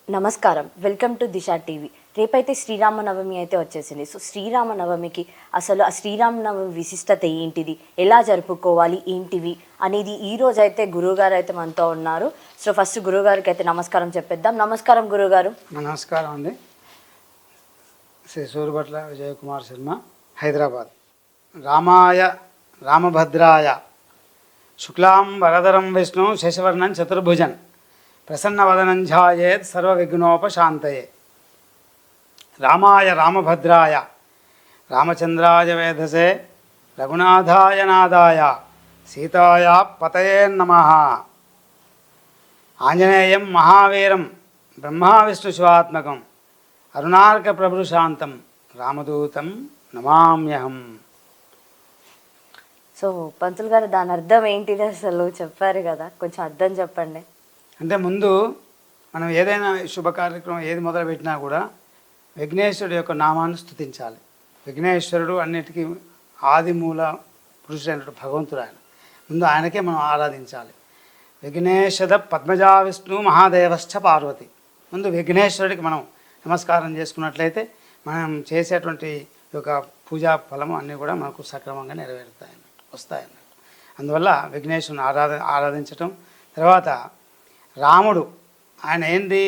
నమస్కారం, welcome to Disha TV. రేపైతే శ్రీరామనవమి అయితే వచ్చేసింది. సో శ్రీరామనవమికి అసలు ఆ శ్రీరామనవమి విశిష్టత ఏంటిది, ఎలా జరుపుకోవాలి, ఏంటివి అనేది ఈరోజు అయితే గురువుగారు అయితే మనతో ఉన్నారు. సో ఫస్ట్ గురువుగారికి అయితే నమస్కారం చెప్పేద్దాం. నమస్కారం గురువుగారు. నమస్కారం అండి. శ్రీ సూర్యభట్ల విజయకుమార్ శర్మ, హైదరాబాద్. రామభద్రాయ శుక్లాం వరదరం విష్ణు శశివర్ణం చతుర్భుజన్ ప్రసన్నవదనం ధ్యాయేత్ సర్వవిఘ్నోపశాంతయే. రామాయ రామభద్రాయ రామచంద్రాయ వేధసే రఘునాథాయ నాదాయ సీతాయ పతయే నమః. ఆంజనేయం మహావీరం బ్రహ్మా విష్ణు శివాత్మకం అరుణార్క ప్రభుశాంతం రామదూతం నమామ్యహం. సో పంతులు గారు, దాని అర్థం ఏంటిది అసలు చెప్పారు కదా, కొంచెం అర్థం చెప్పండి. అంటే ముందు మనం ఏదైనా శుభ కార్యక్రమం ఏది మొదలుపెట్టినా కూడా విఘ్నేశ్వరుడు యొక్క నామాన్ని స్తుతించాలి. విఘ్నేశ్వరుడు అన్నిటికీ ఆది మూల పురుషుడైనటువంటి భగవంతుడు ఆయన. ముందు ఆయనకే మనం ఆరాధించాలి. విఘ్నేశద పద్మజా విష్ణు మహాదేవశ్చ పార్వతి. ముందు విఘ్నేశ్వరుడికి మనం నమస్కారం చేసుకున్నట్లయితే మనం చేసేటువంటి యొక్క పూజా ఫలము అన్నీ కూడా మనకు సక్రమంగా వస్తాయన్నట్టు. అందువల్ల విఘ్నేశ్వరుని ఆరాధించటం. తర్వాత రాముడు ఆయన ఏంది,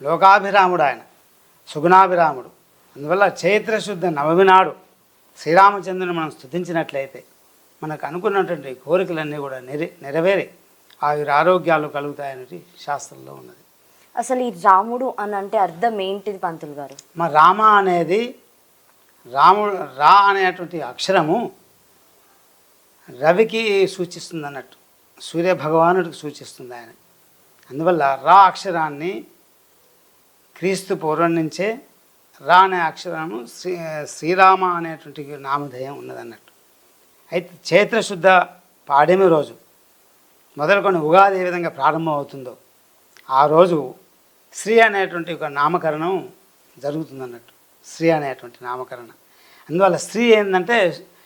లోకాభిరాముడు, ఆయన సుగుణాభిరాముడు. అందువల్ల చైత్రశుద్ధ నవమి నాడు శ్రీరామచంద్రుని మనం స్తుతించినట్లయితే మనకు అనుకున్నటువంటి కోరికలన్నీ కూడా నెరవేరి ఆరోగ్యాలు కలుగుతాయనేది శాస్త్రంలో ఉన్నది. అసలు ఈ రాముడు అని అంటే అర్థం ఏంటిది పంతులు గారు? మా రామ అనేది రాముడు రా అనేటువంటి అక్షరము రవికి సూచిస్తుంది అన్నట్టు, సూర్యభగవానుడికి సూచిస్తుంది ఆయన. అందువల్ల రా అక్షరాన్ని క్రీస్తు పూర్వం నుంచే రా అనే అక్షరము శ్రీరామ అనేటువంటి నామధేయం ఉన్నదన్నట్టు. అయితే చైత్రశుద్ధ పాడ్యమి రోజు మొదలుకొని ఉగాది ఏ విధంగా ప్రారంభం అవుతుందో ఆ రోజు శ్రీ అనేటువంటి ఒక నామకరణం జరుగుతుందన్నట్టు. శ్రీ అనేటువంటి నామకరణం. అందువల్ల స్త్రీ ఏంటంటే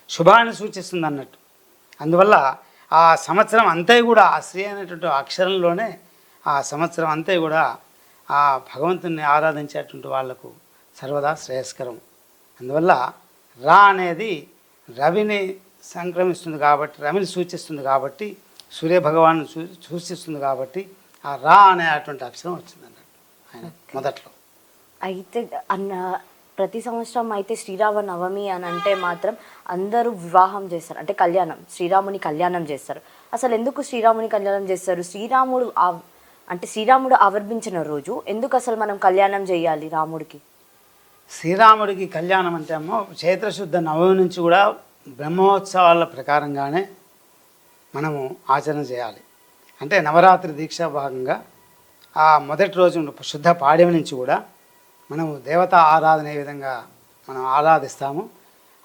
శుభాన్ని సూచిస్తుంది అన్నట్టు. అందువల్ల ఆ సంవత్సరం అంతా కూడా ఆ శ్రీ అనేటువంటి అక్షరంలోనే ఆ సంవత్సరం అంతా కూడా ఆ భగవంతుని ఆరాధించేటువంటి వాళ్లకు సర్వదా శ్రేయస్కరం. అందువల్ల రా అనేది రవిని సంక్రమిస్తుంది కాబట్టి, రవిని సూచిస్తుంది కాబట్టి, సూర్యభగవాను సూచిస్తుంది కాబట్టి ఆ రా అనేటువంటి అక్షరం వచ్చిందన్నట్టు ఆయన మొదట్లో. అయితే ప్రతి సంవత్సరం అయితే శ్రీరామ నవమి అని అంటే మాత్రం అందరూ వివాహం చేస్తారు, అంటే కళ్యాణం, శ్రీరాముని కళ్యాణం చేస్తారు. అసలు ఎందుకు శ్రీరాముని కళ్యాణం చేస్తారు? శ్రీరాముడు ఆవిర్భించిన రోజు ఎందుకు అసలు మనం కళ్యాణం చేయాలి రాముడికి? శ్రీరాముడికి కళ్యాణం అంటే అమ్మో చైత్రశుద్ధ నవమి నుంచి కూడా బ్రహ్మోత్సవాల ప్రకారంగానే మనము ఆచరణ చేయాలి. అంటే నవరాత్రి దీక్ష భాగంగా ఆ మొదటి రోజు శుద్ధ పాడ్యమి నుంచి కూడా మనము దేవతా ఆరాధన ఏ విధంగా మనం ఆరాధిస్తాము,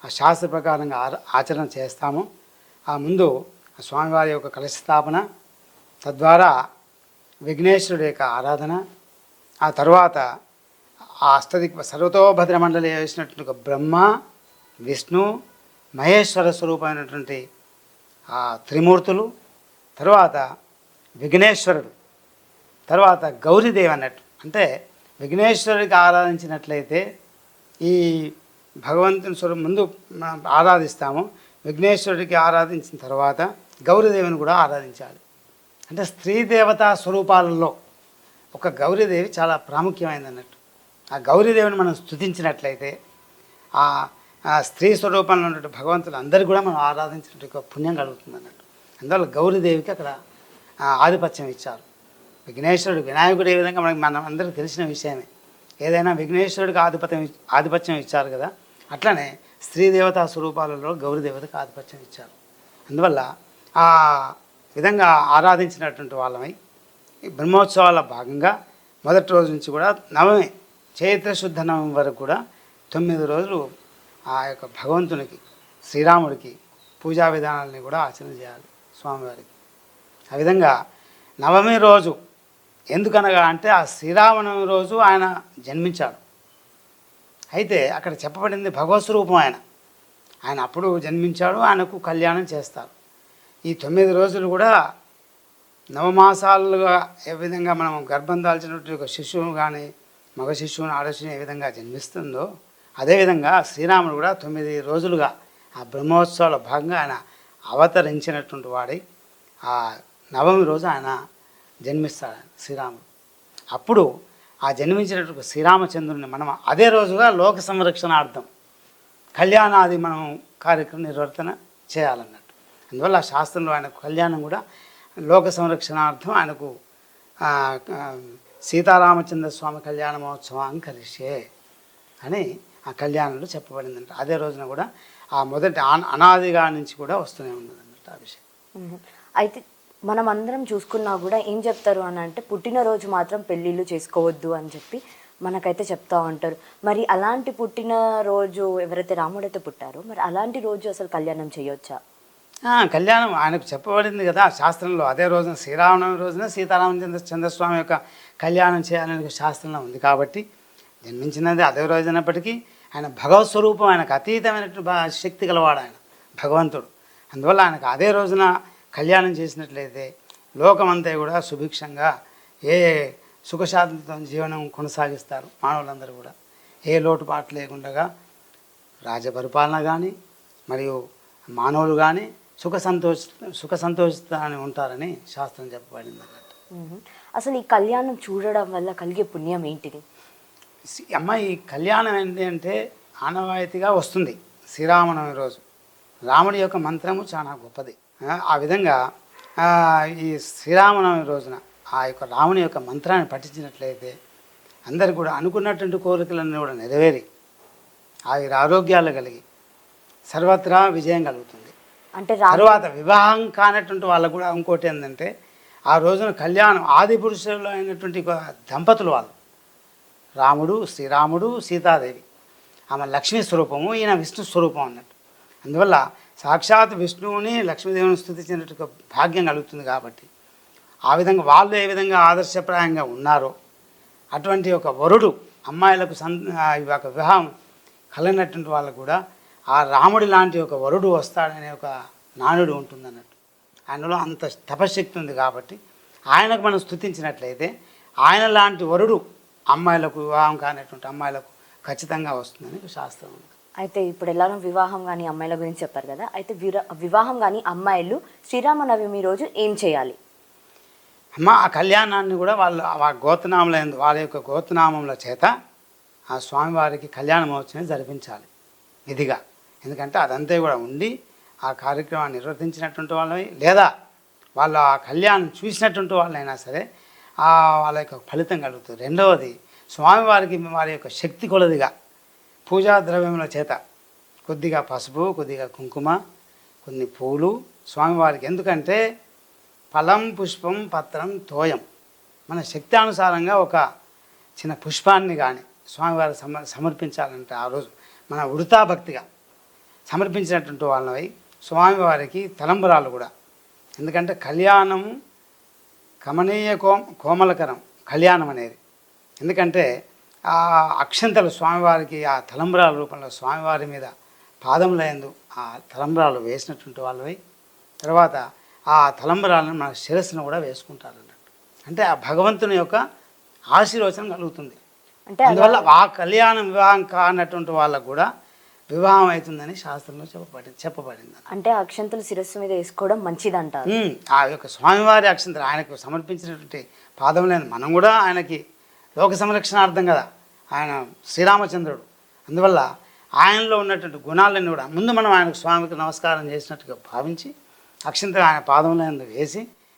ఆ శాస్త్ర ప్రకారంగా ఆచరణ చేస్తాము. ఆ ముందు స్వామివారి యొక్క కలశ స్థాపన, తద్వారా విఘ్నేశ్వరుడి యొక్క ఆరాధన, ఆ తర్వాత ఆ సర్వతోభద్ర మండలి వేసినటువంటి బ్రహ్మ విష్ణు మహేశ్వర స్వరూపమైనటువంటి ఆ త్రిమూర్తులు, తర్వాత విఘ్నేశ్వరుడు, తర్వాత గౌరీదేవి అన్నట్టు. అంటే విఘ్నేశ్వరుడికి ఆరాధించినట్లయితే ఈ భగవంతుని స్వరూపం ముందు ఆరాధిస్తాము. విఘ్నేశ్వరుడికి ఆరాధించిన తర్వాత గౌరీదేవిని కూడా ఆరాధించాలి. అంటే స్త్రీ దేవతా స్వరూపాలలో ఒక గౌరీదేవి చాలా ప్రాముఖ్యమైనది అన్నట్టు. ఆ గౌరీదేవిని మనం స్తుతించినట్లయితే ఆ స్త్రీ స్వరూపంలో ఉన్నటువంటి భగవంతులు అందరికీ కూడా మనం ఆరాధించినట్టు పుణ్యం కలుగుతుంది అన్నట్టు. అందువల్ల గౌరీదేవికి అక్కడ ఆధిపత్యం ఇచ్చారు. విఘ్నేశ్వరుడు, వినాయకుడు ఏ విధంగా మనం అందరికీ తెలిసిన విషయమే. ఏదైనా విఘ్నేశ్వరుడికి ఆధిపత్యం ఇచ్చారు కదా, అట్లనే స్త్రీ దేవతా స్వరూపాలలో గౌరీదేవతకు ఆధిపత్యం ఇచ్చారు. అందువల్ల ఆ విధంగా ఆరాధించినటువంటి వాళ్ళమై ఈ బ్రహ్మోత్సవాల భాగంగా మొదటి రోజు నుంచి కూడా నవమి, చైత్రశుద్ధ నవమి వరకు కూడా 9 రోజులు ఆ యొక్క భగవంతునికి, శ్రీరాముడికి పూజా విధానాలని కూడా ఆచరణ చేయాలి స్వామివారికి. ఆ విధంగా నవమి రోజు ఎందుకనగా అంటే ఆ శ్రీరామనవమి రోజు ఆయన జన్మించాడు. అయితే అక్కడ చెప్పబడింది భగవత్ స్వరూపం ఆయన అప్పుడు జన్మించాడు, ఆయనకు కళ్యాణం చేస్తారు. ఈ 9 రోజులు కూడా నవమాసాలుగా ఏ విధంగా మనం గర్భం దాల్చినటువంటి ఒక శిశువు కానీ మగ శిశువుని ఆడ శిశువుని ఏ విధంగా జన్మిస్తుందో అదేవిధంగా శ్రీరాముడు కూడా 9 రోజులుగా ఆ బ్రహ్మోత్సవాల భాగంగా ఆయన అవతరించినటువంటి వాడి ఆ నవమి రోజు ఆయన జన్మిస్తాడు శ్రీరాముడు. అప్పుడు ఆ జన్మించినటువంటి శ్రీరామచంద్రుని మనం అదే రోజుగా లోక సంరక్షణార్థం కళ్యాణాది మనం కార్యక్రమం నిర్వర్తన చేయాలన్నట్టు. అందువల్ల ఆ శాస్త్రంలో ఆయనకు కళ్యాణం కూడా లోక సంరక్షణార్థం ఆయనకు సీతారామచంద్ర స్వామి కళ్యాణ మహోత్సవం కలిసే అని ఆ కళ్యాణంలో చెప్పబడిందంట. అదే రోజున కూడా ఆ మొదటి అనాదిగా నుంచి కూడా వస్తూనే ఉన్నది అన్నట్టు ఆ విషయం. అయితే మనం అందరం చూసుకున్నా కూడా ఏం చెప్తారు అని అంటే పుట్టినరోజు మాత్రం పెళ్ళిళ్ళు చేసుకోవద్దు అని చెప్పి మనకైతే చెప్తా ఉంటారు. మరి అలాంటి పుట్టినరోజు ఎవరైతే రాముడైతే పుట్టారో మరి అలాంటి రోజు అసలు కళ్యాణం చేయొచ్చా? కళ్యాణం ఆయనకు చెప్పబడింది కదా శాస్త్రంలో. అదే రోజున శ్రీరామనవమి రోజున సీతారామచంద్రస్వామి యొక్క కళ్యాణం చేయాలనే శాస్త్రంలో ఉంది. కాబట్టి జన్మించినది అదే రోజునప్పటికీ ఆయన భగవత్ స్వరూపం, ఆయనకు అతీతమైనటువంటి శక్తి గలవాడు ఆయన భగవంతుడు. అందువల్ల ఆయనకు అదే రోజున కళ్యాణం చేసినట్లయితే లోకమంతా కూడా సుభిక్షంగా ఏ సుఖశాంతితో జీవనం కొనసాగిస్తారు మానవులందరూ కూడా. ఏ లోటుపాటు లేకుండా రాజ్యపరిపాలన కానీ మరియు మానవులు కానీ సుఖ సంతోషితాన్ని ఉంటారని శాస్త్రం చెప్పబడింది అన్నట్టు. అసలు ఈ కళ్యాణం చూడడం వల్ల కలిగే పుణ్యం ఏంటిది? ఈ కళ్యాణం ఏంటి అంటే ఆనవాయితీగా వస్తుంది శ్రీరామనవమి రోజు. రాముడి యొక్క మంత్రము చాలా గొప్పది. ఆ విధంగా ఈ శ్రీరామనవమి రోజున ఆ యొక్క రాముని యొక్క మంత్రాన్ని పఠించినట్లయితే అందరు కూడా అనుకున్నటువంటి కోరికలన్నీ కూడా నెరవేరి ఆరోగ్యాలు కలిగి సర్వత్రా విజయం కలుగుతుంది. అంటే తర్వాత వివాహం కానటువంటి వాళ్ళకు కూడా ఇంకోటి ఏంటంటే ఆ రోజున కళ్యాణం ఆది పురుషులు అయినటువంటి దంపతులు వాళ్ళు రాముడు శ్రీరాముడు సీతాదేవి. ఆమె లక్ష్మీ స్వరూపము, ఈయన విష్ణు స్వరూపం అన్నట్టు. అందువల్ల సాక్షాత్ విష్ణువుని లక్ష్మీదేవిని స్తుతించినట్టు భాగ్యం కలుగుతుంది. కాబట్టి ఆ విధంగా వాళ్ళు ఏ విధంగా ఆదర్శప్రాయంగా ఉన్నారో అటువంటి ఒక వరుడు అమ్మాయిలకు ఒక వివాహం కలిగినటువంటి వాళ్ళకు కూడా ఆ రాముడి లాంటి ఒక వరుడు వస్తాడనే ఒక నానుడు ఉంటుందన్నట్టు. ఆయనలో అంత తపశక్తి ఉంది. కాబట్టి ఆయనకు మనం స్తుతించినట్లయితే ఆయన లాంటి వరుడు అమ్మాయిలకు వివాహం కానటువంటి అమ్మాయిలకు ఖచ్చితంగా వస్తుందని శాస్త్రం ఉంది. అయితే ఇప్పుడు ఎలానో వివాహం కానీ అమ్మాయిల గురించి చెప్పారు కదా, అయితే వివాహం కానీ అమ్మాయిలు శ్రీరామనవమి రోజు ఏం చేయాలి? ఆ కళ్యాణాన్ని కూడా వాళ్ళు వాళ్ళ యొక్క గోత్రనామముల చేత ఆ స్వామివారికి కళ్యాణ మహోత్సవం జరిపించాలి విధిగా. ఎందుకంటే అదంతా కూడా ఉండి ఆ కార్యక్రమాన్ని నిర్వర్తించినటువంటి వాళ్ళని లేదా వాళ్ళు ఆ కళ్యాణం చూసినటువంటి వాళ్ళైనా సరే వాళ్ళ యొక్క ఫలితం కలుగుతుంది. రెండవది స్వామివారికి వారి యొక్క శక్తి కొలదిగా పూజా ద్రవ్యముల చేత కొద్దిగా పసుపు, కొద్దిగా కుంకుమ, కొన్ని పూలు స్వామివారికి. ఎందుకంటే ఫలం పుష్పం పత్రం తోయం మన శక్తి అనుసారంగా ఒక చిన్న పుష్పాన్ని కానీ స్వామివారికి సమర్పించాలంటే ఆ రోజు మన ఉడతా భక్తిగా సమర్పించినటువంటి వాళ్ళవి స్వామివారికి తలంబరాలు కూడా. ఎందుకంటే కళ్యాణం కమనీయ కోమలకరం కళ్యాణం అనేది. ఎందుకంటే ఆ అక్షంతలు స్వామివారికి ఆ తలంబరాల రూపంలో స్వామివారి మీద పాదముల యందు ఆ తలంబరాలు వేసినటువంటి వాళ్ళవి. తర్వాత ఆ తలంబరాలను మన శిరస్సును కూడా వేసుకుంటారు అన్నట్టు. అంటే ఆ భగవంతుని యొక్క ఆశీర్వచనం కలుగుతుంది. అంటే అందువల్ల ఆ కళ్యాణం వివాహం కానటువంటి వాళ్ళకు కూడా వివాహం అవుతుందని శాస్త్రంలో చెప్పబడింది. అంటే అక్షంతలు శిరస్సు మీద వేసుకోవడం మంచిదంటారు. ఆ యొక్క స్వామివారి అక్షంతలు ఆయనకు సమర్పించినటువంటి పాదములను మనం కూడా ఆయనకి లోక సంరక్షణార్థం కదా ఆయన శ్రీరామచంద్రుడు. అందువల్ల ఆయనలో ఉన్నటువంటి గుణాలన్నీ కూడా ముందు మనం ఆయనకు స్వామికి నమస్కారం చేసినట్టుగా భావించి అక్షంతలు ఆయన పాదములను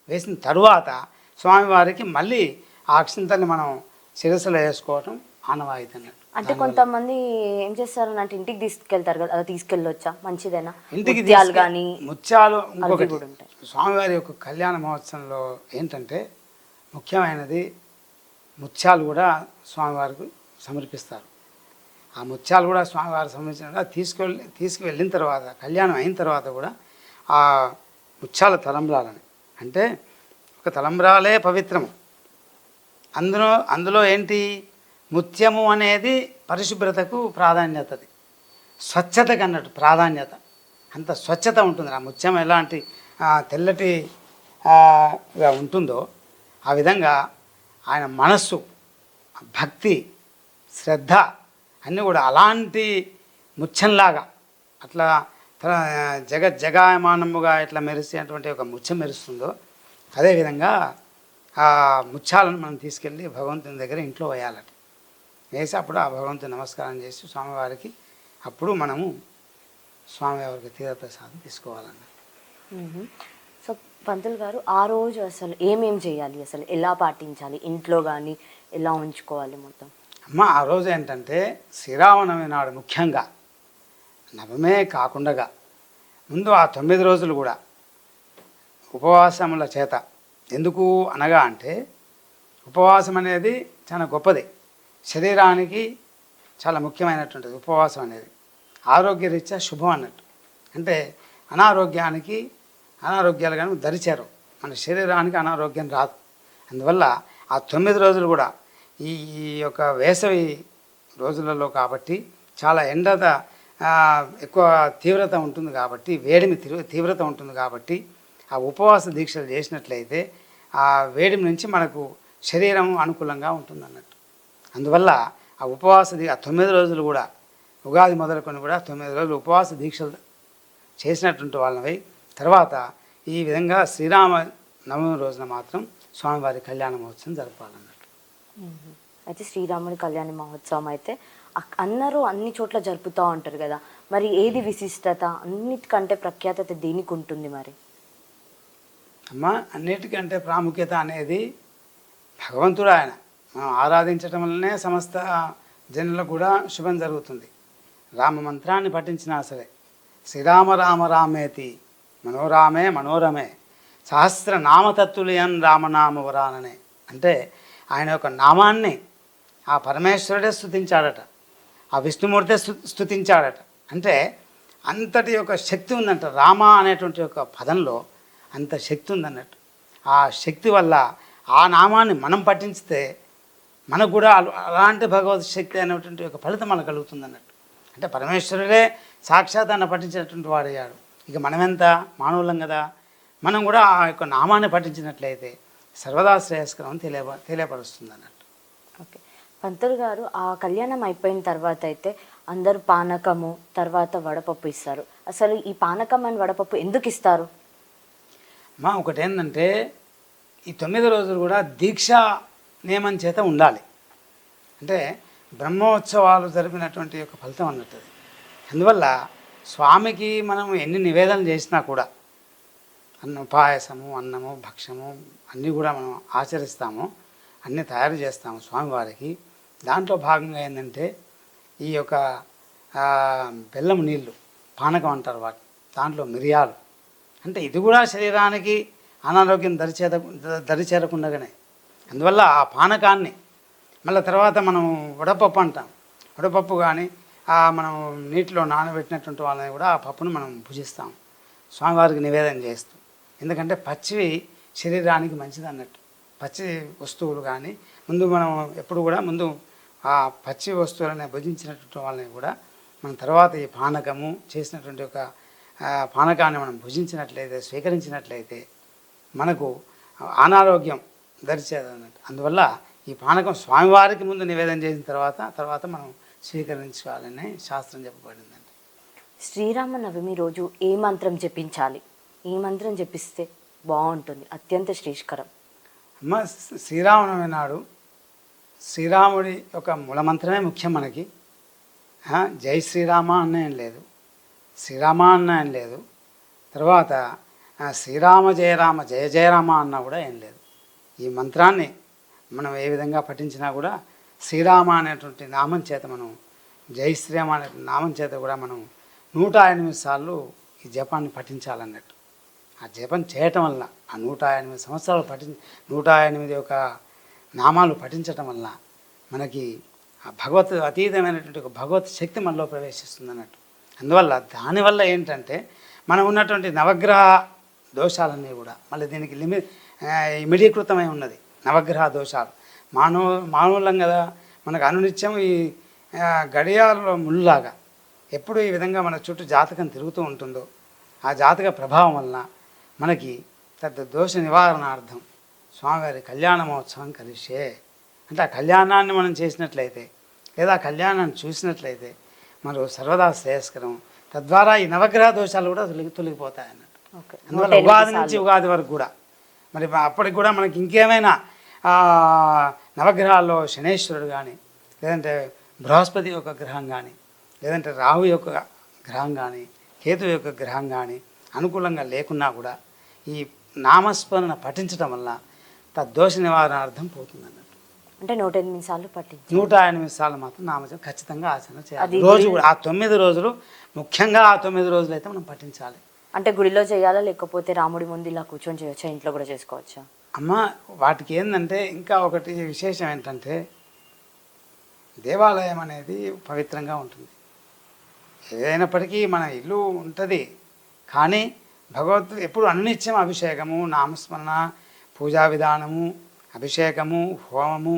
వేసిన తరువాత స్వామివారికి మళ్ళీ ఆ అక్షంతల్ని మనం శిరస్సులో వేసుకోవటం ఆనవాయితీ అన్నట్టు. అంటే కొంతమంది ఏం చేస్తారు అంటే ఇంటికి తీసుకెళ్తారు కదా, అలా తీసుకెళ్ళొచ్చా? మంచిదేనా? ఇంటికి కానీ ముత్యాలు ఇంకొకటి స్వామివారి యొక్క కళ్యాణ మహోత్సవంలో ఏంటంటే ముఖ్యమైనది ముత్యాలు కూడా స్వామివారికి సమర్పిస్తారు. ఆ ముత్యాలు కూడా స్వామివారికి సమర్పించిన తీసుకువెళ్ళిన తర్వాత కళ్యాణం అయిన తర్వాత కూడా ఆ ముత్యాల తలంబ్రాలని అంటే ఒక తలంబ్రాలే పవిత్రము. అందులో ఏంటి ముత్యము అనేది పరిశుభ్రతకు ప్రాధాన్యతది, స్వచ్ఛతకు అన్నట్టు ప్రాధాన్యత. అంత స్వచ్ఛత ఉంటుంది. ఆ ముత్యం ఎలాంటి తెల్లటి గా ఉంటుందో ఆ విధంగా ఆయన మనస్సు, భక్తి, శ్రద్ధ అన్నీ కూడా అలాంటి ముత్యంలాగా అట్లా జగాయమానముగా ఇట్లా మెరిసేటువంటి ఒక ముత్యం మెరుస్తుందో అదేవిధంగా ఆ ముత్యాలను మనం తీసుకెళ్ళి భగవంతుని దగ్గర ఇంట్లో వేయాలట. వేసి అప్పుడు ఆ భగవంతుని నమస్కారం చేసి స్వామివారికి అప్పుడు మనము స్వామివారికి తీర్థప్రసాదం తీసుకోవాలన్న. సో పంతులు గారు ఆ రోజు అసలు ఏమేం చేయాలి, అసలు ఎలా పాటించాలి, ఇంట్లో కానీ ఎలా ఉంచుకోవాలి మొత్తం? అమ్మ ఆ రోజు ఏంటంటే శ్రీరామనవమి నాడు ముఖ్యంగా నవమే కాకుండా ముందు ఆ 9 రోజులు కూడా ఉపవాసముల చేత, ఎందుకు అనగా అంటే ఉపవాసం అనేది చాలా గొప్పది, శరీరానికి చాలా ముఖ్యమైనటువంటిది ఉపవాసం అనేది, ఆరోగ్యరీత్యా శుభం అన్నట్టు. అంటే అనారోగ్యాలు కానీ దరిచేరు, మన శరీరానికి అనారోగ్యం రాదు. అందువల్ల ఆ 9 రోజులు కూడా ఈ యొక్క వేసవి రోజులలో కాబట్టి చాలా ఎక్కువ తీవ్రత ఉంటుంది కాబట్టి, వేడిమి తీవ్రత ఉంటుంది కాబట్టి ఆ ఉపవాస దీక్షలు చేసినట్లయితే ఆ వేడిమి నుంచి మనకు శరీరం అనుకూలంగా ఉంటుంది అన్నట్టు. అందువల్ల ఆ ఆ 9 రోజులు కూడా ఉగాది మొదలుకొని కూడా 9 రోజులు ఉపవాస దీక్షలు చేసినటువంటి వాళ్ళవి. తర్వాత ఈ విధంగా శ్రీరామ నవమి రోజున మాత్రం స్వామివారి కళ్యాణ మహోత్సవం జరపాలన్నట్టు. అయితే శ్రీరాముడి కళ్యాణ మహోత్సవం అయితే అందరూ అన్ని చోట్ల జరుపుతూ ఉంటారు కదా, మరి ఏది విశిష్టత, అన్నిటికంటే ప్రఖ్యాతత దేనికి ఉంటుంది మరి? అమ్మ అన్నిటికంటే ప్రాముఖ్యత అనేది భగవంతుడు, ఆయన మనం ఆరాధించటం వల్లనే సమస్త జనులకు కూడా శుభం జరుగుతుంది. రామ మంత్రాన్ని పఠించినా సరే శ్రీరామ రామ రామేతి మనోరామే మనోరమే సహస్రనామతత్తుల్యన్ రామనామవరాననే, అంటే ఆయన యొక్క నామాన్ని ఆ పరమేశ్వరుడే స్తుతించాడట, ఆ విష్ణుమూర్తే స్తుతించాడట. అంటే అంతటి యొక్క శక్తి ఉందంట రామ అనేటువంటి ఒక పదంలో, అంత శక్తి ఉందన్నట్టు. ఆ శక్తి వల్ల ఆ నామాన్ని మనం పఠించితే మనకు కూడా అలాంటి భగవత్ శక్తి అనేటువంటి ఒక ఫలితం మనకు కలుగుతుంది అన్నట్టు. అంటే పరమేశ్వరుడే సాక్షాత్ అన్న పఠించినటువంటి వాడయ్యాడు. ఇక మనమెంత మానవులం కదా, మనం కూడా ఆ యొక్క నామాన్ని పఠించినట్లయితే సర్వదా శ్రేయస్కరం తెలియపరుస్తుంది అన్నట్టు. ఓకే పంతులు గారు, ఆ కళ్యాణం అయిపోయిన తర్వాత అయితే అందరూ పానకము తర్వాత వడపప్పు ఇస్తారు. అసలు ఈ పానకం అని వడపప్పు ఎందుకు ఇస్తారు? ఒకటి ఏంటంటే ఈ 9 రోజులు కూడా దీక్ష నియమం చేత ఉండాలి. అంటే బ్రహ్మోత్సవాలు జరిపినటువంటి యొక్క ఫలితం అన్నట్టు. అందువల్ల స్వామికి మనం ఎన్ని నివేదనలు చేసినా కూడా పాయసము, అన్నము, భక్షము అన్నీ కూడా మనం ఆచరిస్తాము, అన్నీ తయారు చేస్తాము స్వామివారికి. దాంట్లో భాగంగా ఏంటంటే ఈ యొక్క బెల్లం నీళ్ళు పానకం అంటారు వాటి, దాంట్లో మిరియాలు, అంటే ఇది కూడా శరీరానికి అనారోగ్యం దరిచేరకుండగానే. అందువల్ల ఆ పానకాన్ని మళ్ళీ తర్వాత మనం వడపప్పు అంటాం, వడపప్పు కానీ మనం నీటిలో నానబెట్టినటువంటి వాళ్ళని కూడా ఆ పప్పును మనం భుజిస్తాం స్వామివారికి నివేదన చేస్తూ. ఎందుకంటే పచ్చివి శరీరానికి మంచిది అన్నట్టు. పచ్చి వస్తువులు కానీ మనం ఎప్పుడు కూడా ముందు ఆ పచ్చి వస్తువులని భుజించినటువంటి వాళ్ళని కూడా మనం తర్వాత ఈ పానకము చేసినటువంటి ఒక పానకాన్ని మనం భుజించినట్లయితే, స్వీకరించినట్లయితే మనకు అనారోగ్యం దరిచేదన్నట్టు. అందువల్ల ఈ పానకం స్వామివారికి ముందు నివేదన చేసిన తర్వాత మనం స్వీకరించాలని శాస్త్రం చెప్పబడిందండి. శ్రీరామనవమి రోజు ఏ మంత్రం జపించాలి, ఏ మంత్రం జపిస్తే బాగుంటుంది, అత్యంత శ్రేష్కరం? అమ్మ శ్రీరామనవమి నాడు శ్రీరాముడి యొక్క మూలమంత్రమే ముఖ్యం మనకి. జై శ్రీరామ అన్న ఏం లేదు, శ్రీరామ అన్న ఏం లేదు, తర్వాత శ్రీరామ జయ రామ జయ జయ రామ అన్న కూడా ఏం లేదు. ఈ మంత్రాన్ని మనం ఏ విధంగా పఠించినా కూడా శ్రీరామ అనేటువంటి నామం చేత మనం, జై శ్రీరామ అనే నామం చేత కూడా మనం 108 సార్లు ఈ జపాన్ని పఠించాలన్నట్టు. ఆ జపం చేయటం వల్ల ఆ 108 సంవత్సరాలు 108 యొక్క నామాలు పఠించటం వల్ల మనకి ఆ అతీతమైనటువంటి ఒక భగవత్ శక్తి మనలో ప్రవేశిస్తుంది అన్నట్టు. అందువల్ల దానివల్ల ఏంటంటే మనం ఉన్నటువంటి నవగ్రహ దోషాలన్నీ కూడా మళ్ళీ దీనికి ఇమిడీకృతమై ఉన్నది. నవగ్రహ దోషాలు మానవులం కదా, మనకు అనునిత్యం ఈ గడియారంలో ముళ్ళలాగా ఎప్పుడు ఈ విధంగా మన చుట్టూ జాతకం తిరుగుతూ ఉంటుందో ఆ జాతక ప్రభావం వలన మనకి దోష నివారణార్థం స్వామివారి కళ్యాణ మహోత్సవం కలిసే అంటే ఆ కళ్యాణాన్ని మనం చేసినట్లయితే లేదా ఆ కళ్యాణాన్ని చూసినట్లయితే మనం సర్వదా శ్రేయస్కరం. తద్వారా ఈ నవగ్రహ దోషాలు కూడా తొలగిపోతాయి అన్నట్టు. అందువల్ల ఉగాది నుంచి ఉగాది వరకు కూడా మరి అప్పటికి కూడా మనకి ఇంకేమైనా నవగ్రహాల్లో శనేశ్వరుడు కానీ, లేదంటే బృహస్పతి యొక్క గ్రహం కానీ, లేదంటే రాహు యొక్క గ్రహం కానీ, కేతు యొక్క గ్రహం కానీ అనుకూలంగా లేకున్నా కూడా ఈ నామస్మరణ పఠించడం వల్ల తద్దోష నివారణార్థం పోతుంది అన్నట్టు. అంటే 108 సార్లు పట్టించి 108 సార్లు మాత్రం నామజపం ఖచ్చితంగా ఆచరణ చేయాలి. రోజు కూడా ఆ 9 రోజులు, ముఖ్యంగా ఆ 9 రోజులు అయితే మనం పఠించాలి. అంటే గుడిలో చేయాలా లేకపోతే రాముడి ముందు ఇలా కూర్చొని చేయొచ్చా, ఇంట్లో కూడా చేసుకోవచ్చా? అమ్మ వాటికి ఏంటంటే ఇంకా ఒకటి విశేషం ఏంటంటే దేవాలయం అనేది పవిత్రంగా ఉంటుంది. ఏదైనప్పటికీ మన ఇల్లు ఉంటుంది, కానీ భగవద్గీత ఎప్పుడు అనిత్యం అభిషేకము, నామస్మరణ, పూజా విధానము, అభిషేకము, హోమము,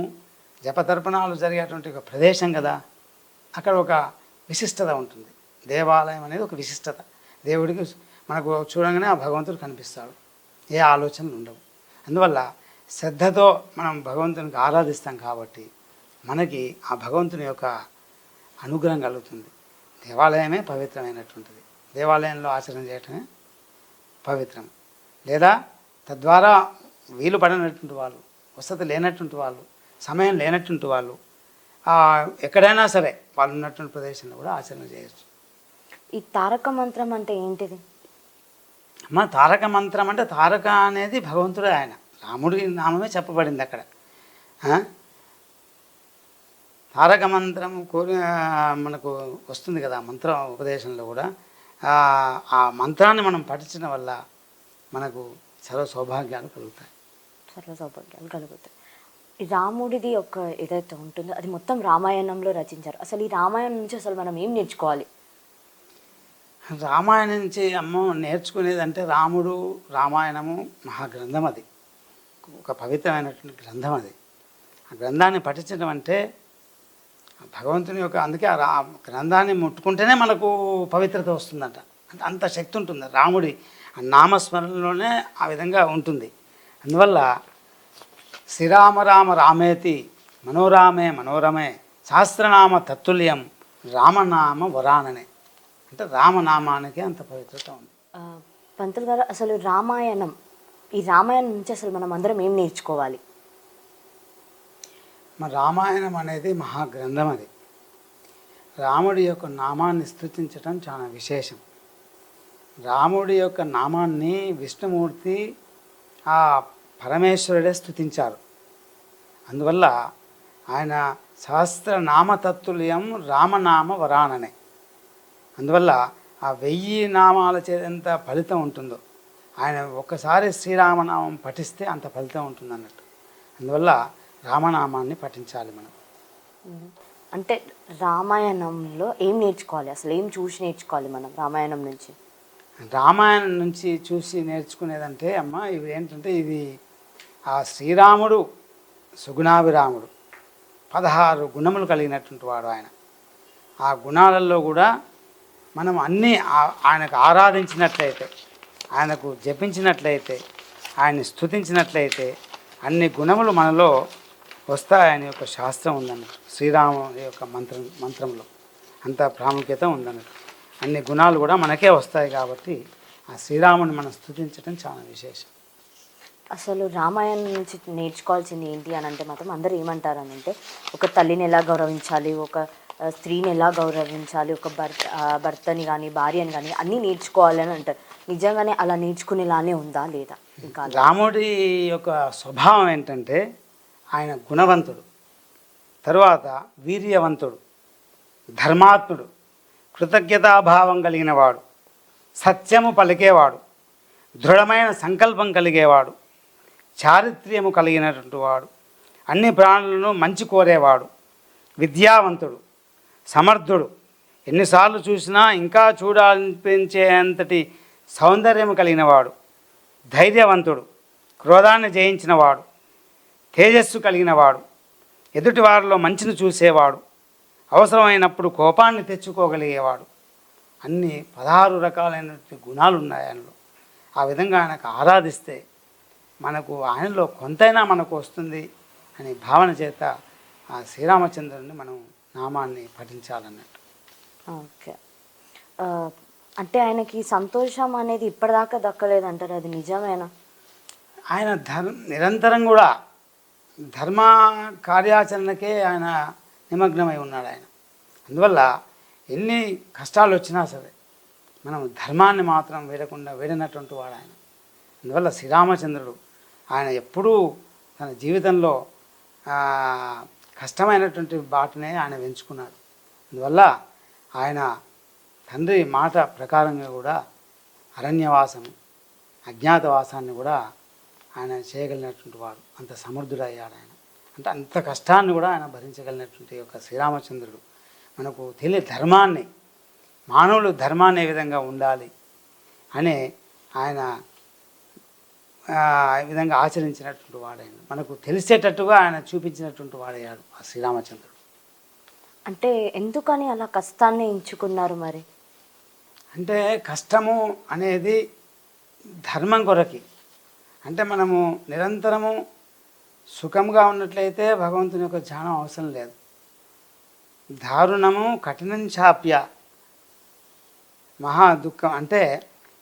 జపతర్పణాలు జరిగేటువంటి ఒక ప్రదేశం కదా. అక్కడ ఒక విశిష్టత ఉంటుంది. దేవాలయం అనేది ఒక విశిష్టత. దేవుడికి మనకు చూడంగానే ఆ భగవంతుడు కనిపిస్తాడు, ఏ ఆలోచనలు ఉండవు. అందువల్ల శ్రద్ధతో మనం భగవంతునికి ఆరాధిస్తాం కాబట్టి మనకి ఆ భగవంతుని యొక్క అనుగ్రహం కలుగుతుంది. దేవాలయమే పవిత్రమైనటువంటిది. దేవాలయంలో ఆచరణ చేయటమే పవిత్రం. లేదా తద్వారా వీలు పడినటువంటి వాళ్ళు, వసతి లేనటువంటి వాళ్ళు, సమయం లేనటువంటి వాళ్ళు ఎక్కడైనా సరే వాళ్ళు ఉన్నటువంటి ప్రదేశంలో కూడా ఆచరణ చేయొచ్చు. ఈ తారక మంత్రం అంటే ఏంటిది? అమ్మ తారక మంత్రం అంటే తారక అనేది భగవంతుడే, ఆయన రాముడి నామమే చెప్పబడింది అక్కడ. తారక మంత్రం మనకు వస్తుంది కదా మంత్ర ఉపదేశంలో కూడా. ఆ మంత్రాన్ని మనం పఠించడం వల్ల మనకు సర్వ సౌభాగ్యాలు కలుగుతాయి. ఈ రాముడిది ఒక ఏదైతే ఉంటుందో అది మొత్తం రామాయణంలో రచించారు. అసలు ఈ రామాయణం నుంచి అసలు మనం ఏం నేర్చుకోవాలి? రామాయణం నుంచి నేర్చుకునేది అంటే రామాయణము మహాగ్రంథం, అది ఒక పవిత్రమైనటువంటి గ్రంథం. అది ఆ గ్రంథాన్ని పఠించడం అంటే భగవంతుని యొక్క, అందుకే ఆ గ్రంథాన్ని ముట్టుకుంటేనే మనకు పవిత్రత వస్తుందంట. అంటే అంత శక్తి ఉంటుంది రాముడి నామస్మరణలోనే ఆ విధంగా ఉంటుంది. అందువల్ల శ్రీరామ రామ రామేతి మనోరామే మనోరమే సహస్రనామ తత్తుల్యం రామనామ వరాననే. అంటే రామనామానికి అంత పవిత్రత ఉంది. పంతులు గారు, అసలు రామాయణం, ఈ రామాయణం నుంచి అసలు మనం అందరం ఏం నేర్చుకోవాలి? మన రామాయణం అనేది మహాగ్రంథం. అది రాముడి యొక్క నామాన్ని స్తుతించటం చాలా విశేషం. రాముడి యొక్క నామాన్ని విష్ణుమూర్తి ఆ పరమేశ్వరుడే స్తుతించారు. అందువల్ల ఆయన సహస్రనామతత్తుల్యం రామనామ వరాననే. అందువల్ల ఆ 1000 నామాల చేత ఫలితం ఉంటుందో, ఆయన ఒక్కసారి శ్రీరామనామం పఠిస్తే అంత ఫలితం ఉంటుంది అన్నట్టు. అందువల్ల రామనామాన్ని పఠించాలి మనం. అంటే రామాయణంలో ఏం నేర్చుకోవాలి, అసలు ఏం చూసి నేర్చుకోవాలి మనం రామాయణం నుంచి? రామాయణం నుంచి చూసి నేర్చుకునేదంటే అమ్మ ఇవి ఏంటంటే, ఇది ఆ శ్రీరాముడు సుగుణాభిరాముడు, 16 గుణములు కలిగినటువంటి వాడు ఆయన. ఆ గుణాలలో కూడా మనం అన్నీ ఆయనకు ఆరాధించినట్లయితే, ఆయనకు జపించినట్లయితే, ఆయన్ని స్తుతించినట్లయితే అన్ని గుణములు మనలో వస్తాయని యొక్క శాస్త్రం ఉందన్నట్టు. శ్రీరాముడి యొక్క మంత్రంలో అంత ప్రాముఖ్యత ఉందన్నట్టు. అన్ని గుణాలు కూడా మనకే వస్తాయి కాబట్టి ఆ శ్రీరాముని మనం స్తుతించడం చాలా విశేషం. అసలు రామాయణం నుంచి నేర్చుకోవాల్సింది ఏంటి అని అంటే మాత్రం అందరూ ఏమంటారు అంటే, ఒక తల్లిని ఎలా గౌరవించాలి, ఒక స్త్రీని ఎలా గౌరవించాలి, ఒక భర్తని కానీ భార్యని కానీ అన్నీ నేర్చుకోవాలి అని అంటారు. నిజంగానే అలా నేర్చుకునేలానే ఉందా లేదా? ఇంకా రాముడి యొక్క స్వభావం ఏంటంటే ఆయన గుణవంతుడు, తరువాత వీర్యవంతుడు, ధర్మాత్ముడు, కృతజ్ఞతాభావం కలిగినవాడు, సత్యము పలికేవాడు, దృఢమైన సంకల్పం కలిగేవాడు, చారిత్ర్యము కలిగినటువంటి వాడు, అన్ని ప్రాణులను మంచి కోరేవాడు, విద్యావంతుడు, సమర్థుడు, ఎన్నిసార్లు చూసినా ఇంకా చూడాలనిపించేంతటి సౌందర్యము కలిగినవాడు, ధైర్యవంతుడు, క్రోధాన్ని జయించినవాడు, తేజస్సు కలిగినవాడు, ఎదుటివారిలో మంచిని చూసేవాడు, అవసరమైనప్పుడు కోపాన్ని తెచ్చుకోగలిగేవాడు. అన్ని 16 రకాలైనటువంటి గుణాలు ఉన్నాయి ఆయనలో. ఆ విధంగా ఆయనకు ఆరాధిస్తే మనకు ఆయనలో కొంతైనా మనకు వస్తుంది అని భావన చేత ఆ శ్రీరామచంద్రుని మనం నామాన్ని పఠించాలన్నట్టు. ఓకే. ఆ, అంటే ఆయనకి సంతోషం అనేది ఇప్పటిదాకా దక్కలేదంటారు, అది నిజమేనా? ఆయన నిరంతరం కూడా ధర్మ కార్యాచరణకే ఆయన నిమగ్నమై ఉన్నాడు ఆయన. అందువల్ల ఎన్ని కష్టాలు వచ్చినా సరే మనం ధర్మాన్ని మాత్రం వీడనటువంటి వాడు ఆయన. అందువల్ల శ్రీరామచంద్రుడు ఆయన ఎప్పుడూ తన జీవితంలో కష్టమైనటువంటి బాటనే ఆయన ఎంచుకున్నాడు. అందువల్ల ఆయన తండ్రి మాట ప్రకారంగా కూడా అరణ్యవాసం అజ్ఞాతవాసాన్ని కూడా ఆయన చేయగలిగినటువంటి వాడు. అంత సమర్థుడయ్యాడు ఆయన. అంటే అంత కష్టాన్ని కూడా ఆయన భరించగలిగినటువంటి యొక్క శ్రీరామచంద్రుడు మనకు ధర్మాన్ని, మానవులు ధర్మాన్ని ఏ విధంగా ఉండాలి అనే ఆయన ఈ విధంగా ఆచరించినటువంటి వాడైన మనకు తెలిసేటట్టుగా ఆయన చూపించినటువంటి వాడయ్యాడు ఆ శ్రీరామచంద్రుడు. అంటే ఎందుకని అలా కష్టాన్ని ఎంచుకున్నారు మరి? అంటే కష్టము అనేది ధర్మం కొరకి. అంటే మనము నిరంతరము సుఖంగా ఉన్నట్లయితే భగవంతుని యొక్క ధ్యానం అవసరం లేదు. దారుణము కఠినం చాప్య మహా దుఃఖం. అంటే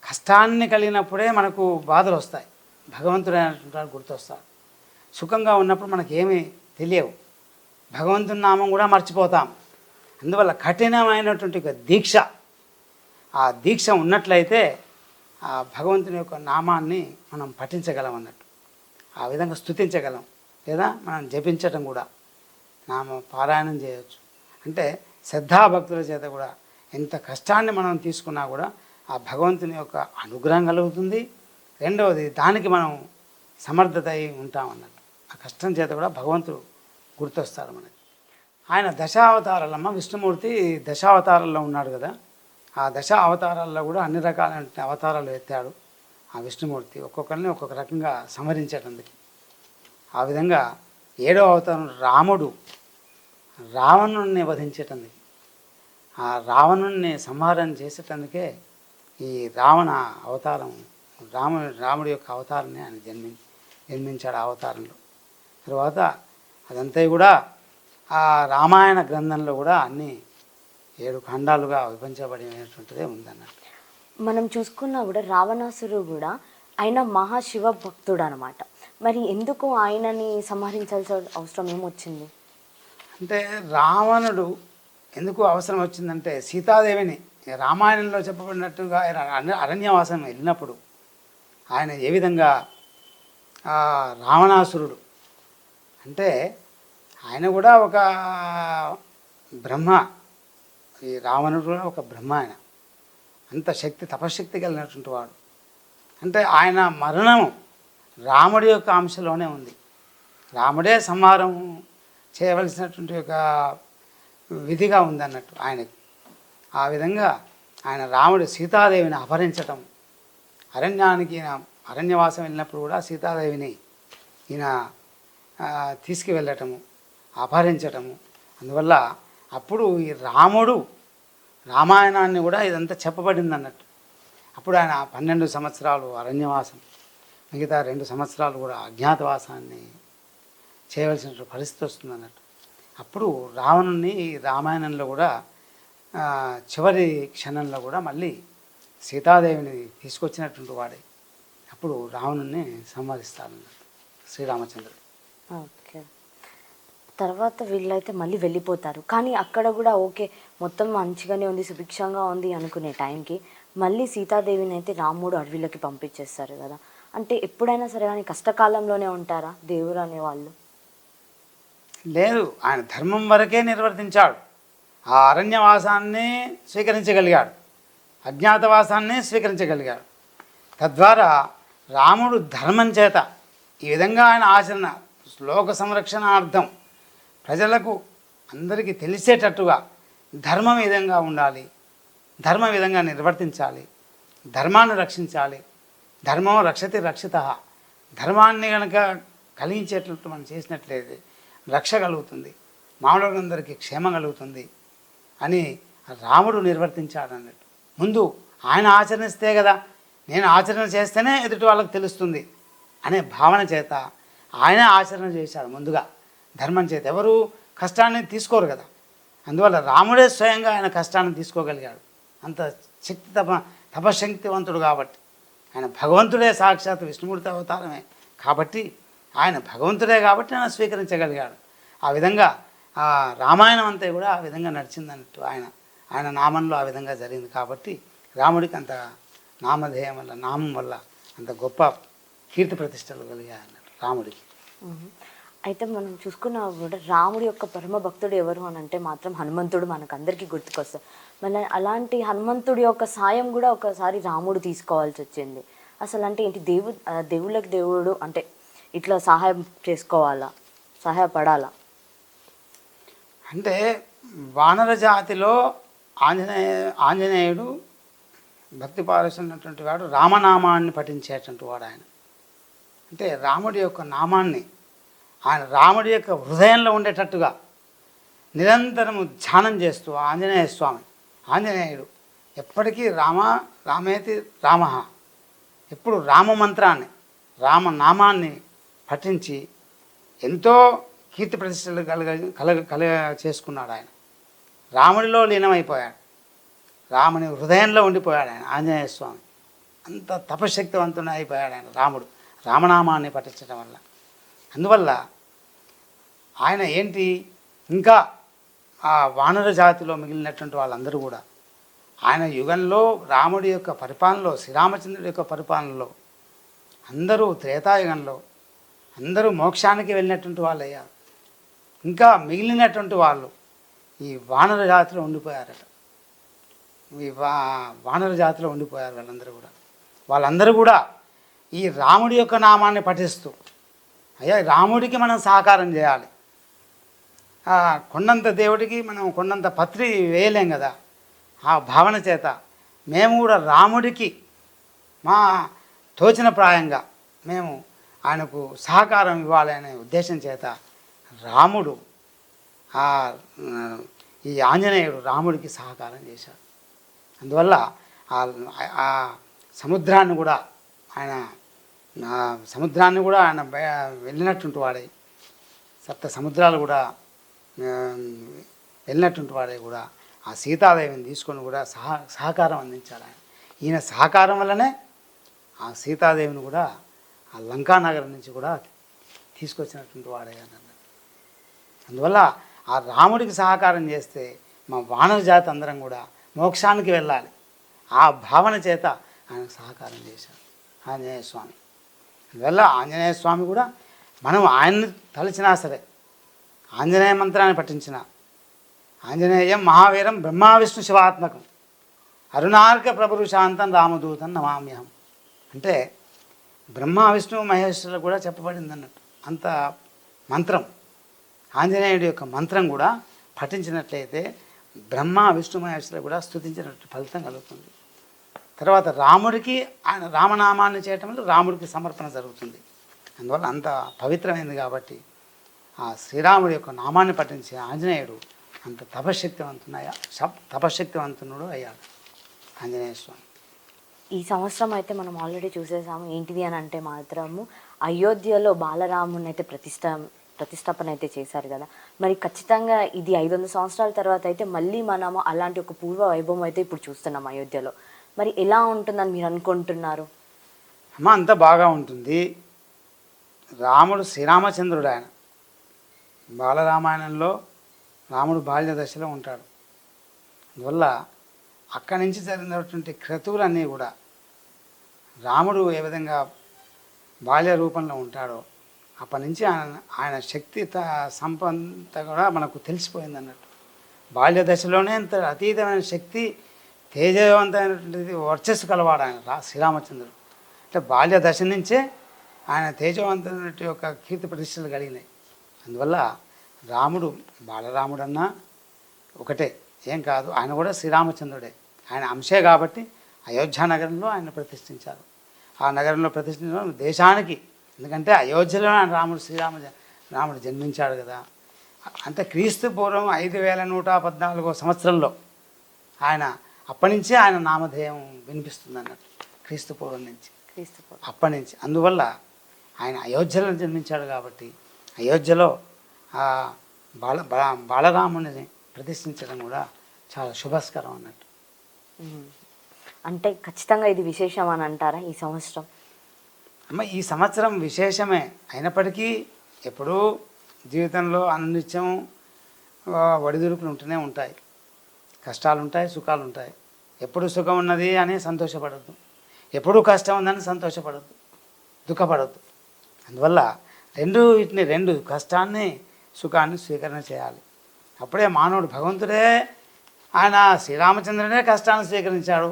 కష్టాన్ని కలిగినప్పుడే మనకు బాధలు వస్తాయి, భగవంతుడు అయినటువంటి వాడు గుర్తొస్తాడు. సుఖంగా ఉన్నప్పుడు మనకేమీ తెలియవు, భగవంతుని నామం కూడా మర్చిపోతాం. అందువల్ల కఠినమైనటువంటి ఒక దీక్ష, ఆ దీక్ష ఉన్నట్లయితే ఆ భగవంతుని యొక్క నామాన్ని మనం పఠించగలం అన్నట్టు, ఆ విధంగా స్తుతించగలం, లేదా మనం జపించటం కూడా, నామ పారాయణం చేయవచ్చు. అంటే శ్రద్ధాభక్తుల చేత కూడా ఎంత కష్టాన్ని మనం తీసుకున్నా కూడా ఆ భగవంతుని యొక్క అనుగ్రహం కలుగుతుంది. రెండవది దానికి మనం సమర్థత అయి ఉంటాం అన్నట్టు. ఆ కష్టం చేత కూడా భగవంతుడు గుర్తొస్తాడు మనకి. ఆయన దశావతారాలమ్మ, విష్ణుమూర్తి దశావతారాల్లో ఉన్నాడు కదా. ఆ దశ అవతారాల్లో కూడా అన్ని రకాలైన అవతారాలు ఎత్తాడు ఆ విష్ణుమూర్తి, ఒక్కొక్కరిని ఒక్కొక్క రకంగా సంహరించేటందుకు. ఆ విధంగా 7వ అవతారం రాముడు రావణుణ్ణి వధించేటందుకు, ఆ రావణుణ్ణి సంహారం చేసేటందుకే ఈ రావణ అవతారం, రాముడి యొక్క అవతారాన్ని ఆయన జన్మించాడు ఆ అవతారంలో. తర్వాత అదంతా కూడా ఆ రామాయణ గ్రంథంలో కూడా అన్ని 7 ఖండాలుగా విభజించబడినటువంటిదే ఉందన్నట్టు. మనం చూసుకున్నా కూడా రావణాసురుడు కూడా ఆయన మహాశివ భక్తుడు అనమాట. మరి ఎందుకు ఆయనని సంహరించాల్సిన అవసరం ఏమొచ్చింది? అంటే రావణుడు ఎందుకు అవసరం వచ్చిందంటే సీతాదేవిని రామాయణంలో చెప్పబడినట్టుగా అరణ్యవాసం వెళ్ళినప్పుడు ఆయన ఏ విధంగా రావణాసురుడు అంటే ఆయన కూడా ఒక బ్రహ్మ, ఈ రావణుడు కూడా ఒక బ్రహ్మ. ఆయన అంత శక్తి, తపశక్తి కలిగినటువంటి వాడు. అంటే ఆయన మరణము రాముడి యొక్క అంశలోనే ఉంది. రాముడే సంహారం చేయవలసినటువంటి ఒక విధిగా ఉందన్నట్టు ఆయనకి. ఆ విధంగా ఆయన రాముడు సీతాదేవిని అపహరించటం, అరణ్యానికి అరణ్యవాసం వెళ్ళినప్పుడు కూడా సీతాదేవిని ఈయన తీసుకువెళ్ళటము, అపహరించటము. అందువల్ల అప్పుడు ఈ రాముడు రామాయణాన్ని కూడా ఇదంతా చెప్పబడింది అన్నట్టు. అప్పుడు ఆయన 12 సంవత్సరాలు అరణ్యవాసం, మిగతా 2 సంవత్సరాలు కూడా అజ్ఞాతవాసాన్ని చేయవలసిన పరిస్థితి వస్తుంది అన్నట్టు. అప్పుడు రావణుని రామాయణంలో కూడా చివరి క్షణంలో కూడా మళ్ళీ సీతాదేవిని తీసుకొచ్చినటువంటి వాడే అప్పుడు రావణుని సంహరిస్తారన్నట్టు శ్రీరామచంద్రుడు. ఓకే. తర్వాత వీళ్ళైతే మళ్ళీ వెళ్ళిపోతారు, కానీ అక్కడ కూడా ఓకే మొత్తం మంచిగానే ఉంది, సుభిక్షంగా ఉంది అనుకునే టైంకి మళ్ళీ సీతాదేవిని అయితే రాముడు అడవిలోకి పంపించేస్తారు కదా. అంటే ఎప్పుడైనా సరే కానీ కష్టకాలంలోనే ఉంటారా దేవుడు అనేవాళ్ళు? లేదు, ఆయన ధర్మం వరకే నిర్వర్తించాడు. ఆ అరణ్యవాసాన్ని స్వీకరించగలిగాడు, అజ్ఞాతవాసాన్ని స్వీకరించగలిగాడు. తద్వారా రాముడు ధర్మం చేత ఈ విధంగా ఆయన ఆచరణ, లోక సంరక్షణార్థం ప్రజలకు అందరికీ తెలిసేటట్టుగా ధర్మం ఈ విధంగా ఉండాలి, ధర్మ విధంగా నిర్వర్తించాలి, ధర్మాన్ని రక్షించాలి. ధర్మం రక్షతి రక్షిత. ధర్మాన్ని కనుక కలిగించేటట్టు మనం చేసినట్లయితే రక్ష కలుగుతుంది, మానవులందరికీ క్షేమం కలుగుతుంది అని రాముడు నిర్వర్తించాడు అన్నట్టు. ముందు ఆయన ఆచరిస్తే కదా నేను ఆచరణ చేస్తేనే ఎదుటి వాళ్ళకి తెలుస్తుంది అనే భావన చేత ఆయనే ఆచరణ చేశాడు ముందుగా ధర్మం చేత. ఎవరు కష్టాన్ని తీసుకోరు కదా, అందువల్ల రాముడే స్వయంగా ఆయన కష్టాన్ని తీసుకోగలిగాడు. అంత శక్తి తపశక్తివంతుడు కాబట్టి, ఆయన భగవంతుడే, సాక్షాత్ విష్ణుమూర్తి అవతారమే కాబట్టి, ఆయన భగవంతుడే కాబట్టి ఆయన స్వీకరించగలిగాడు. ఆ విధంగా ఆ రామాయణం అంతా కూడా ఆ విధంగా నడిచిందన్నట్టు. ఆయన నామంలో ఆ విధంగా జరిగింది కాబట్టి రాముడికి అంత నామధేయం వల్ల, నామం వల్ల అంత గొప్ప కీర్తి ప్రతిష్టలు కలిగాయి అన్నట్టు రాముడికి. అయితే మనం చూసుకున్నా కూడా రాముడి యొక్క పరమ భక్తుడు ఎవరు అని అంటే మాత్రం హనుమంతుడు మనకు అందరికీ గుర్తుకొస్తాడు. మళ్ళీ అలాంటి హనుమంతుడి యొక్క సాయం కూడా ఒకసారి రాముడు తీసుకోవాల్సి వచ్చింది. అసలు అంటే ఏంటి, దేవుళ్ళకి దేవుడు అంటే ఇట్లా సహాయం చేసుకోవాలా, సహాయపడాలా? అంటే వానర జాతిలో ఆంజనేయుడు భక్తి పారస్తున్నటువంటి వాడు, రామనామాన్ని పఠించేటువంటి వాడు ఆయన. అంటే రాముడి యొక్క నామాన్ని ఆయన రాముడి యొక్క హృదయంలో ఉండేటట్టుగా నిరంతరము ధ్యానం చేస్తూ ఆంజనేయుడు ఎప్పటికీ రామేతి రామ, ఎప్పుడు రామమంత్రాన్ని రామనామాన్ని పఠించి ఎంతో కీర్తి ప్రతిష్టలు కలగ చేసుకున్నాడు. ఆయన రాముడిలో లీనమైపోయాడు, రాముని హృదయంలో ఉండిపోయాడు ఆయన ఆంజనేయ స్వామి. అంత తపశక్తివంతుడు అయిపోయాడు ఆయన రాముడు రామనామాన్ని పఠించడం వల్ల. అందువల్ల ఆయన ఏంటి, ఇంకా ఆ వానర జాతిలో మిగిలినటువంటి వాళ్ళందరూ కూడా ఆయన యుగంలో రాముడి యొక్క పరిపాలనలో, శ్రీరామచంద్రుడి యొక్క పరిపాలనలో అందరూ త్రేతాయుగంలో అందరూ మోక్షానికి వెళ్ళినటువంటి వాళ్ళు అయ్యారు. ఇంకా మిగిలినటువంటి వాళ్ళు ఈ వానర జాతిలో ఉండిపోయారట. ఈ వానర జాతిలో ఉండిపోయారు వాళ్ళందరూ కూడా ఈ రాముడి యొక్క నామాన్ని పఠిస్తూ, అయ్యా రాముడికి మనం సహకారం చేయాలి, కొండంత దేవుడికి మనం కొండంత పత్రి వేయలేం కదా, ఆ భావన చేత మేము కూడా రాముడికి మా తోచిన ప్రాయంగా మేము ఆయనకు సహకారం ఇవ్వాలి అనే ఉద్దేశం చేత రాముడు ఈ ఆంజనేయుడు రాముడికి సహకారం చేశాడు. అందువల్ల ఆ సముద్రాన్ని కూడా ఆయన వెళ్ళినటువంటి వాడే, సప్త సముద్రాలు కూడా వెళ్ళినటువంటి వాడే కూడా ఆ సీతాదేవిని తీసుకొని కూడా సహకారం అందించాడు ఆయన. ఈయన సహకారం వల్లనే ఆ సీతాదేవిని కూడా ఆ లంకానగరం నుంచి కూడా తీసుకొచ్చినటువంటి వాడే అన్నాడు. అందువల్ల ఆ రాముడికి సహకారం చేస్తే మా వానర జాతి అందరం కూడా మోక్షానికి వెళ్ళాలి, ఆ భావన చేత ఆయన సహకారం చేశాడు ఆంజనేయ స్వామి. అందువల్ల ఆంజనేయ స్వామి కూడా మనం ఆయన్ని తలచినా సరే, ఆంజనేయ మంత్రాన్ని పఠించిన, ఆంజనేయం మహావీరం బ్రహ్మ విష్ణు శివాత్మకం అరుణార్క ప్రభురుషాంతం రామదూతం నమామ్యహం అంటే బ్రహ్మ విష్ణు మహేశ్వరులు కూడా చెప్పబడింది అన్నట్టు. అంత మంత్రం ఆంజనేయుడి యొక్క మంత్రం కూడా పఠించినట్లయితే బ్రహ్మ విష్ణు మహేశ్వరులు కూడా స్తుతించినట్టు ఫలితం కలుగుతుంది. తర్వాత రాముడికి ఆయన రామనామాన్ని చేయటం వల్ల రాముడికి సమర్పణ జరుగుతుంది. అందువల్ల అంత పవిత్రమైంది కాబట్టి ఆ శ్రీరాముడి యొక్క నామాన్ని పఠించే ఆంజనేయుడు అంత తపశక్తివంతుడు అయ్యాడు ఆంజనేయ స్వామి. ఈ సంవత్సరం అయితే మనం ఆల్రెడీ చూసేసాము. ఏంటిది అని అంటే మాత్రము అయోధ్యలో బాలరాముని అయితే ప్రతిష్టాపన అయితే చేశారు కదా. మరి ఖచ్చితంగా ఇది 500 సంవత్సరాల తర్వాత అయితే మళ్ళీ మనము అలాంటి ఒక పూర్వ వైభవం అయితే ఇప్పుడు చూస్తున్నాం అయోధ్యలో. మరి ఎలా ఉంటుందని మీరు అనుకుంటున్నారు? అమ్మ అంత బాగా ఉంటుంది. రాముడు శ్రీరామచంద్రుడు, ఆయన బాలరామాయణంలో రాముడు బాల్య దశలో ఉంటాడు. అందువల్ల అక్కడి నుంచి జరిగినటువంటి క్రతువులన్నీ కూడా రాముడు ఏ విధంగా బాల్య రూపంలో ఉంటాడో అప్పటి నుంచి ఆయన శక్తి సంపద కూడా మనకు తెలిసిపోయింది అన్నట్టు. బాల్య దశలోనే అంత అతీతమైన శక్తి, తేజవంతమైనటువంటి వర్చస్సు కలవాడు ఆయన శ్రీరామచంద్రుడు. అంటే బాల్య దశ నుంచే ఆయన తేజవంతమైన యొక్క కీర్తి ప్రతిష్టలు కలిగినాయి. అందువల్ల రాముడు బాలరాముడన్నా ఒకటే, ఏం కాదు. ఆయన కూడా శ్రీరామచంద్రుడే, ఆయన అంశే కాబట్టి అయోధ్య నగరంలో ఆయన ప్రతిష్ఠించారు. ఆ నగరంలో ప్రతిష్ఠించడం దేశానికి, ఎందుకంటే అయోధ్యలో రాముడు జన్మించాడు కదా. అంటే క్రీస్తు పూర్వం 5114 సంవత్సరంలో ఆయన అప్పటి నుంచే ఆయన నామధేయం వినిపిస్తుంది అన్నట్టు. క్రీస్తు పూర్వం నుంచి. క్రీస్తు పూర్వం. అప్పటి నుంచి అందువల్ల ఆయన అయోధ్యలో జన్మించాడు కాబట్టి అయోధ్యలో ఆ బాలరాముని ప్రతిష్ఠించడం కూడా చాలా శుభస్కరం అన్నట్టు. అంటే ఖచ్చితంగా ఇది విశేషం అని అంటారా ఈ సంవత్సరం? అమ్మ ఈ సంవత్సరం విశేషమే అయినప్పటికీ ఎప్పుడూ జీవితంలో అనునిత్యం ఒడిదుడుకులు ఉంటూనే ఉంటాయి, కష్టాలు ఉంటాయి, సుఖాలు ఉంటాయి. ఎప్పుడు సుఖం ఉన్నది అని సంతోషపడద్దు, ఎప్పుడూ కష్టం ఉందని సంతోషపడద్దు, దుఃఖపడద్దు. అందువల్ల వీటిని రెండు కష్టాన్ని సుఖాన్ని స్వీకరణ చేయాలి. అప్పుడే మానవుడు భగవంతుడే ఆయన శ్రీరామచంద్రుడే కష్టాన్ని స్వీకరించాడు,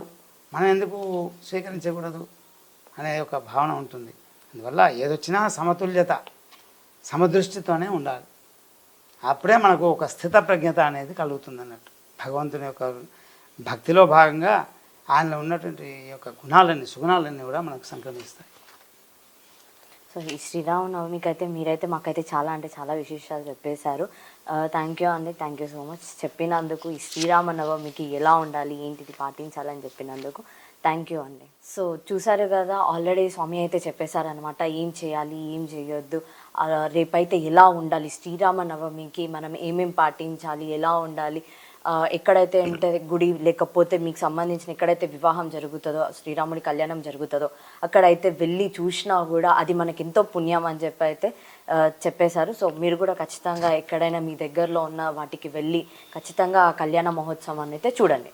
మనం ఎందుకు స్వీకరించకూడదు అనే ఒక భావన ఉంటుంది. అందువల్ల ఏదొచ్చినా సమతుల్యత సమదృష్టితోనే ఉండాలి. అప్పుడే మనకు ఒక స్థిత ప్రజ్ఞత అనేది కలుగుతుంది అన్నట్టు. భగవంతుని యొక్క భక్తిలో భాగంగా ఆయనలో ఉన్నటువంటి యొక్క గుణాలన్నీ సుగుణాలన్నీ కూడా మనకు సంక్రమిస్తాయి. సో ఈ శ్రీరామనవమికి అయితే మీరైతే మాకైతే చాలా అంటే చాలా విశేషాలు చెప్పేశారు. థ్యాంక్ యూ అండి, థ్యాంక్ యూ సో మచ్ చెప్పినందుకు. ఈ శ్రీరామనవమికి ఎలా ఉండాలి ఏంటిది పాటించాలని చెప్పినందుకు థ్యాంక్ యూ అండి. సో చూసారు కదా, ఆల్రెడీ స్వామి అయితే చెప్పేశారనమాట ఏం చేయాలి ఏం చేయొద్దు, రేపైతే ఎలా ఉండాలి, శ్రీరామనవమికి మనం ఏమేం పాటించాలి, ఎలా ఉండాలి, ఎక్కడైతే అంటే గుడి లేకపోతే మీకు సంబంధించిన ఎక్కడైతే వివాహం జరుగుతుందో శ్రీరాముడి కళ్యాణం జరుగుతుందో అక్కడైతే వెళ్ళి చూసినా కూడా అది మనకి ఎంతో పుణ్యం అని చెప్పి అయితే చెప్పేశారు. సో మీరు కూడా ఖచ్చితంగా ఎక్కడైనా మీ దగ్గరలో ఉన్న వాటికి వెళ్ళి ఖచ్చితంగా ఆ కళ్యాణ మహోత్సవాన్ని అయితే చూడండి.